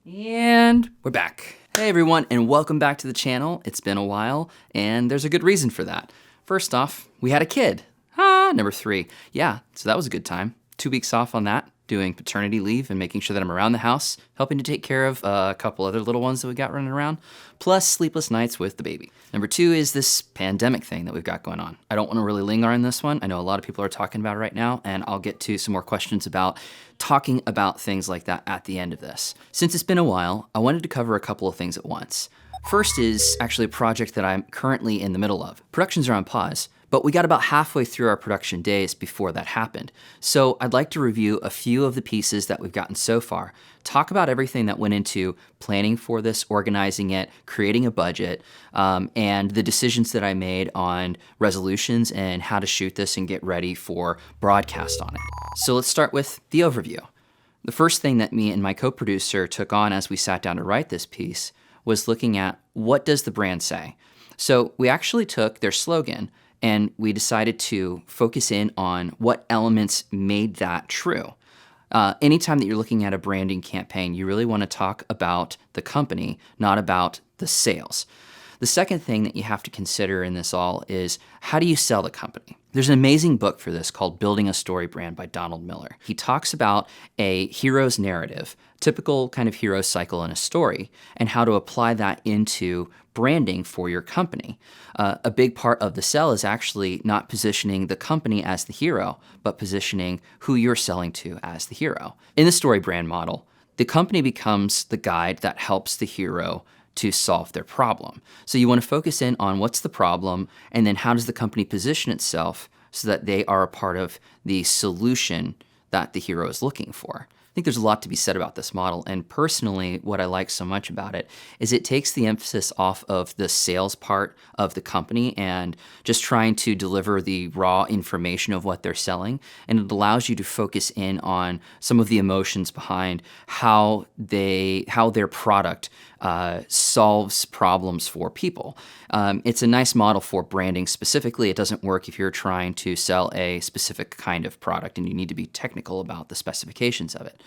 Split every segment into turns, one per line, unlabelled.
And we're back. Hey everyone, and welcome back to the channel. It's been a while, and there's a good reason for that. First off, we had a kid. Number 3. Yeah, so that was a good time. 2 weeks off on that, doing paternity leave and making sure that I'm around the house, helping to take care of a couple other little ones that we got running around, plus sleepless nights with the baby. Number 2 is this pandemic thing that we've got going on. I don't want to really linger on this one. I know a lot of people are talking about it right now, and I'll get to some more questions about talking about things like that at the end of this. Since it's been a while, I wanted to cover a couple of things at once. First is actually a project that I'm currently in the middle of. Productions are on pause, but we got about halfway through our production days before that happened. So I'd like to review a few of the pieces that we've gotten so far, talk about everything that went into planning for this, organizing it, creating a budget, and the decisions that I made on resolutions and how to shoot this and get ready for broadcast on it. So let's start with the overview. The first thing that me and my co-producer took on as we sat down to write this piece was looking at what does the brand say? So we actually took their slogan and we decided to focus in on what elements made that true. Anytime that you're looking at a branding campaign, you really want to talk about the company, not about the sales. The second thing that you have to consider in this all is how do you sell the company? There's an amazing book for this called Building a Story Brand by Donald Miller. He talks about a hero's narrative, typical kind of hero cycle in a story, and how to apply that into branding for your company. A big part of the sell is actually not positioning the company as the hero, but positioning who you're selling to as the hero. In the story brand model, the company becomes the guide that helps the hero to solve their problem. So you want to focus in on what's the problem, and then how does the company position itself so that they are a part of the solution that the hero is looking for. I think there's a lot to be said about this model, and personally, what I like so much about it is it takes the emphasis off of the sales part of the company and just trying to deliver the raw information of what they're selling, and it allows you to focus in on some of the emotions behind how their product solves problems for people. It's a nice model for branding specifically. It doesn't work if you're trying to sell a specific kind of product and you need to be technical about the specifications of it.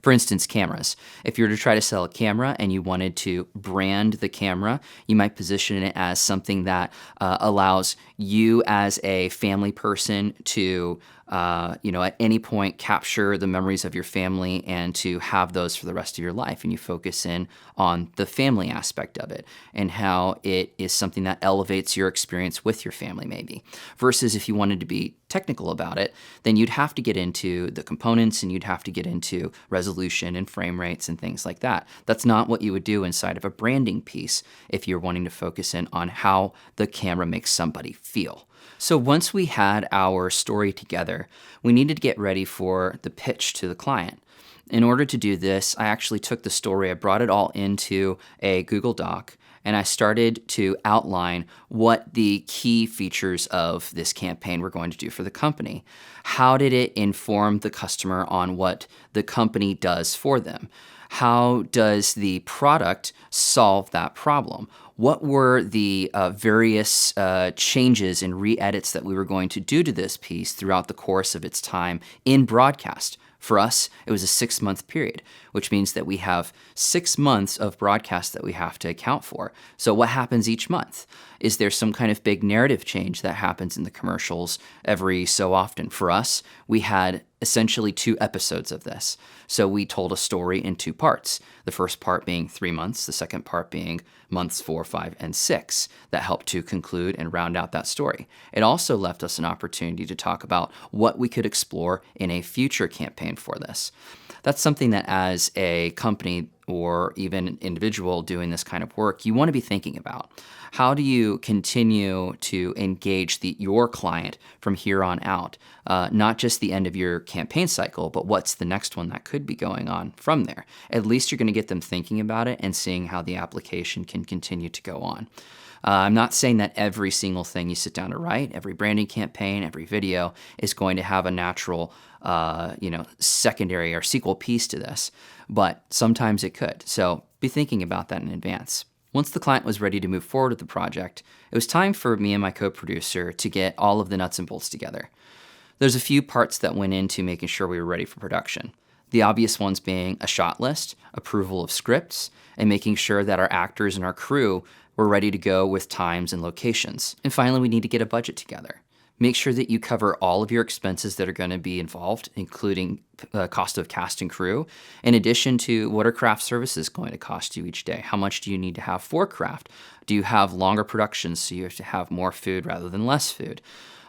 For instance, cameras. If you were to try to sell a camera and you wanted to brand the camera, you might position it as something that allows you as a family person to at any point capture the memories of your family and to have those for the rest of your life. And you focus in on the family aspect of it and how it is something that elevates your experience with your family maybe. Versus if you wanted to be technical about it, then you'd have to get into the components and you'd have to get into resolution and frame rates and things like that. That's not what you would do inside of a branding piece if you're wanting to focus in on how the camera makes somebody feel. So once we had our story together, we needed to get ready for the pitch to the client. In order to do this, I actually took the story, I brought it all into a Google Doc, and I started to outline what the key features of this campaign were going to do for the company. How did it inform the customer on what the company does for them? How does the product solve that problem? What were the various changes and re-edits that we were going to do to this piece throughout the course of its time in broadcast? For us, it was a 6-month period, which means that we have 6 months of broadcast that we have to account for. So what happens each month? Is there some kind of big narrative change that happens in the commercials every so often? For us, we had essentially 2 episodes of this. So we told a story in 2 parts. The first part being 3 months, the second part being months 4, 5, and 6 that helped to conclude and round out that story. It also left us an opportunity to talk about what we could explore in a future campaign for this. That's something that as a company or even an individual doing this kind of work, you want to be thinking about. How do you continue to engage your client from here on out? Not just the end of your campaign cycle, but what's the next one that could be going on from there? At least you're going to get them thinking about it and seeing how the application can continue to go on. I'm not saying that every single thing you sit down to write, every branding campaign, every video is going to have a natural, secondary or sequel piece to this, but sometimes it could. So be thinking about that in advance. Once the client was ready to move forward with the project, it was time for me and my co-producer to get all of the nuts and bolts together. There's a few parts that went into making sure we were ready for production. The obvious ones being a shot list, approval of scripts, and making sure that our actors and our crew were ready to go with times and locations. And finally, we need to get a budget together. Make sure that you cover all of your expenses that are going to be involved, including cost of cast and crew, in addition to what are craft services going to cost you each day? How much do you need to have for craft? Do you have longer productions so you have to have more food rather than less food?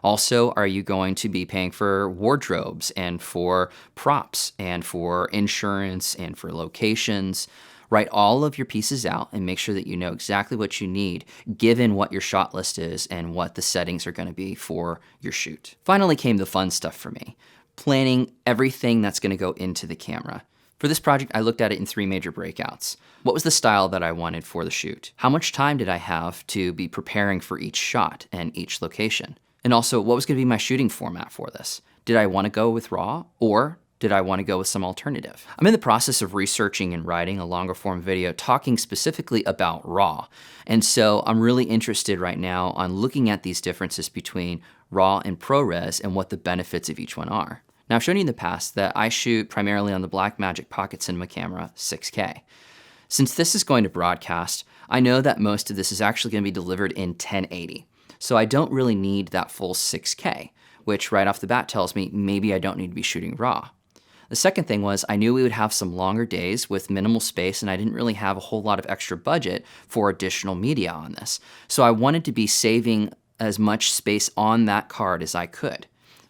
Also, are you going to be paying for wardrobes and for props and for insurance and for locations? Write all of your pieces out and make sure that you know exactly what you need given what your shot list is and what the settings are going to be for your shoot. Finally came the fun stuff for me, planning everything that's going to go into the camera. For this project, I looked at it in 3 major breakouts. What was the style that I wanted for the shoot? How much time did I have to be preparing for each shot and each location? And also, what was going to be my shooting format for this? Did I want to go with RAW, or did I want to go with some alternative? I'm in the process of researching and writing a longer form video talking specifically about RAW. And so I'm really interested right now on looking at these differences between RAW and ProRes and what the benefits of each one are. Now, I've shown you in the past that I shoot primarily on the Blackmagic Pocket Cinema camera 6K. Since this is going to broadcast, I know that most of this is actually going to be delivered in 1080. So I don't really need that full 6K, which right off the bat tells me maybe I don't need to be shooting RAW. The second thing was I knew we would have some longer days with minimal space, and I didn't really have a whole lot of extra budget for additional media on this. So I wanted to be saving as much space on that card as I could.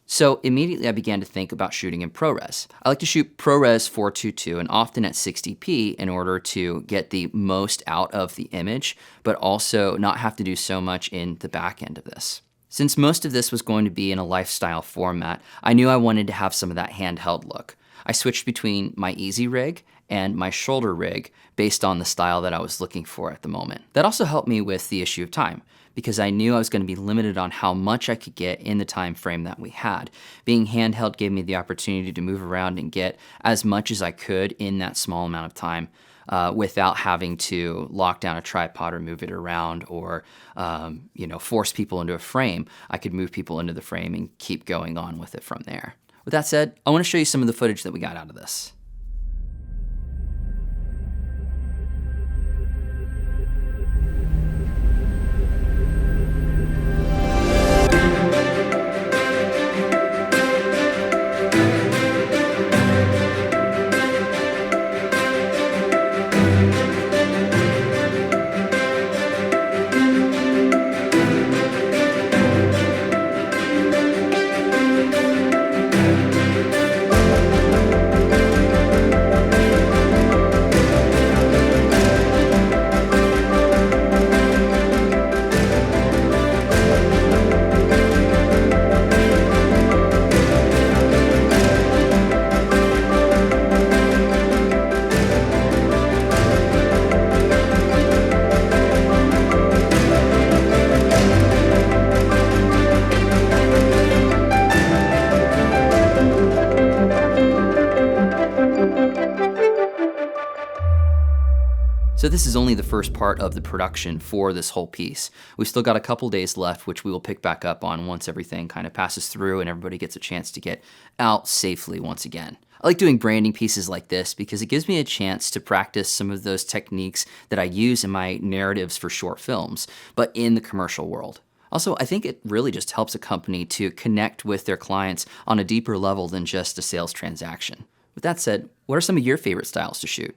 So immediately I began to think about shooting in ProRes. I like to shoot ProRes 422 and often at 60p in order to get the most out of the image, but also not have to do so much in the back end of this. Since most of this was going to be in a lifestyle format, I knew I wanted to have some of that handheld look. I switched between my easy rig and my shoulder rig based on the style that I was looking for at the moment. That also helped me with the issue of time, because I knew I was going to be limited on how much I could get in the time frame that we had. Being handheld gave me the opportunity to move around and get as much as I could in that small amount of time without having to lock down a tripod or move it around or force people into a frame. I could move people into the frame and keep going on with it from there. With that said, I want to show you some of the footage that we got out of this. So this is only the first part of the production for this whole piece. We've still got a couple days left, which we will pick back up on once everything kind of passes through and everybody gets a chance to get out safely once again. I like doing branding pieces like this because it gives me a chance to practice some of those techniques that I use in my narratives for short films, but in the commercial world. Also, I think it really just helps a company to connect with their clients on a deeper level than just a sales transaction. With that said, what are some of your favorite styles to shoot?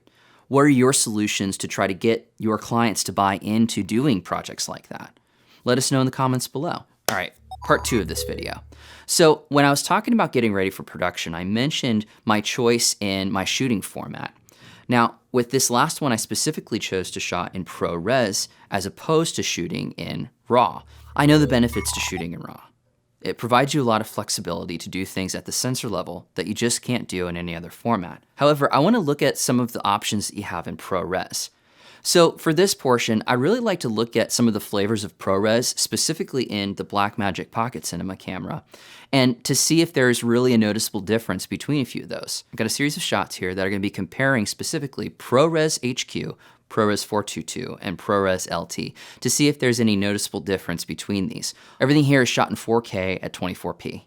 What are your solutions to try to get your clients to buy into doing projects like that? Let us know in the comments below. All right, part 2 of this video. So when I was talking about getting ready for production, I mentioned my choice in my shooting format. Now, with this last one, I specifically chose to shot in ProRes as opposed to shooting in RAW. I know the benefits to shooting in RAW. It provides you a lot of flexibility to do things at the sensor level that you just can't do in any other format. However, I want to look at some of the options that you have in ProRes. So for this portion, I really like to look at some of the flavors of ProRes, specifically in the Blackmagic Pocket Cinema camera, and to see if there's really a noticeable difference between a few of those. I've got a series of shots here that are going to be comparing specifically ProRes HQ, ProRes 422, and ProRes LT to see if there's any noticeable difference between these. Everything here is shot in 4K at 24p.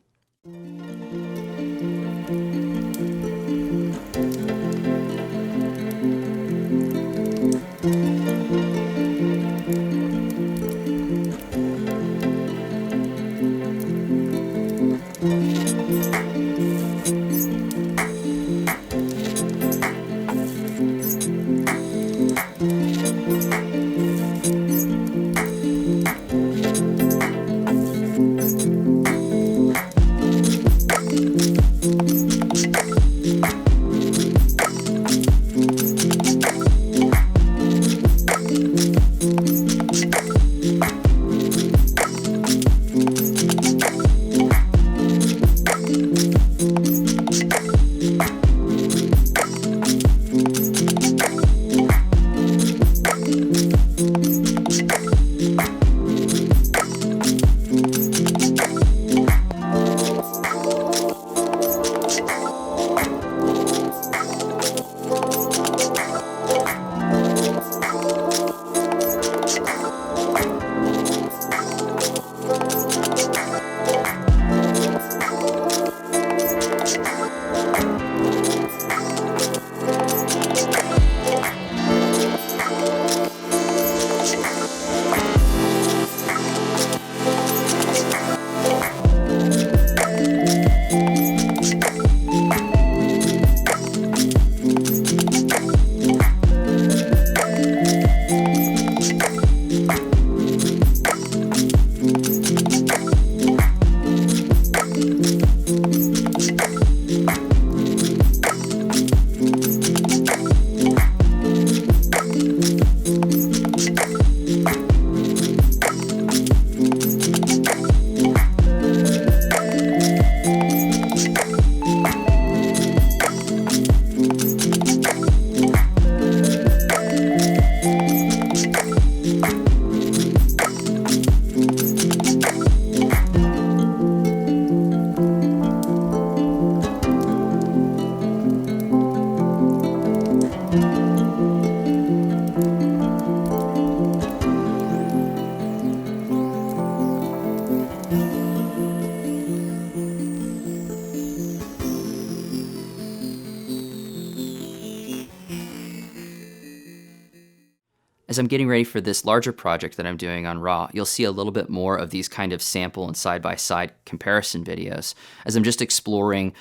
as I'm getting ready for this larger project that I'm doing on RAW, you'll see a little bit more of these kind of sample and side-by-side comparison videos as I'm just exploring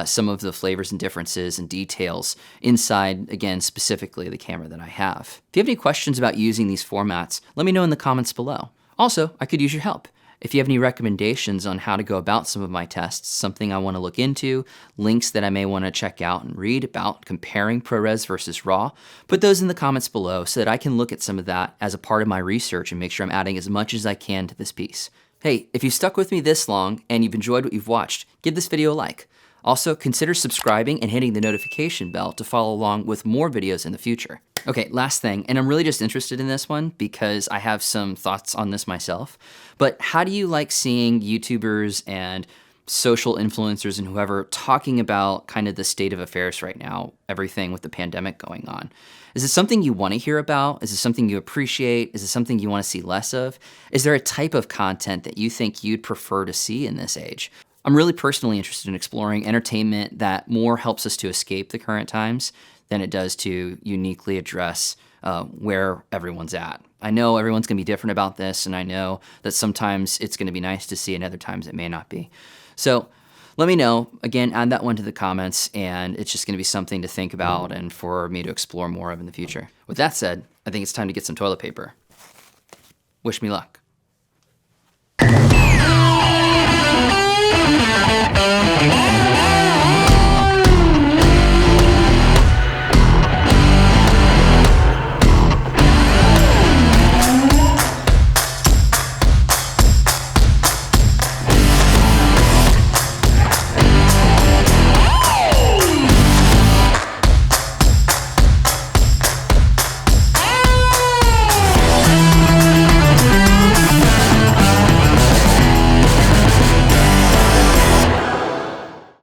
some of the flavors and differences and details inside, again, specifically the camera that I have. If you have any questions about using these formats, let me know in the comments below. Also, I could use your help. If you have any recommendations on how to go about some of my tests, something I want to look into, links that I may want to check out and read about comparing ProRes versus RAW, put those in the comments below so that I can look at some of that as a part of my research and make sure I'm adding as much as I can to this piece. Hey, if you've stuck with me this long and you've enjoyed what you've watched, give this video a like. Also, consider subscribing and hitting the notification bell to follow along with more videos in the future. Okay, last thing, and I'm really just interested in this one because I have some thoughts on this myself, but how do you like seeing YouTubers and social influencers and whoever talking about kind of the state of affairs right now, everything with the pandemic going on? Is it something you want to hear about? Is it something you appreciate? Is it something you want to see less of? Is there a type of content that you think you'd prefer to see in this age? I'm really personally interested in exploring entertainment that more helps us to escape the current times than it does to uniquely address where everyone's at. I know everyone's gonna be different about this, and I know that sometimes it's gonna be nice to see and other times it may not be. So let me know, again, add that one to the comments, and it's just gonna be something to think about and for me to explore more of in the future. With that said, I think it's time to get some toilet paper. Wish me luck.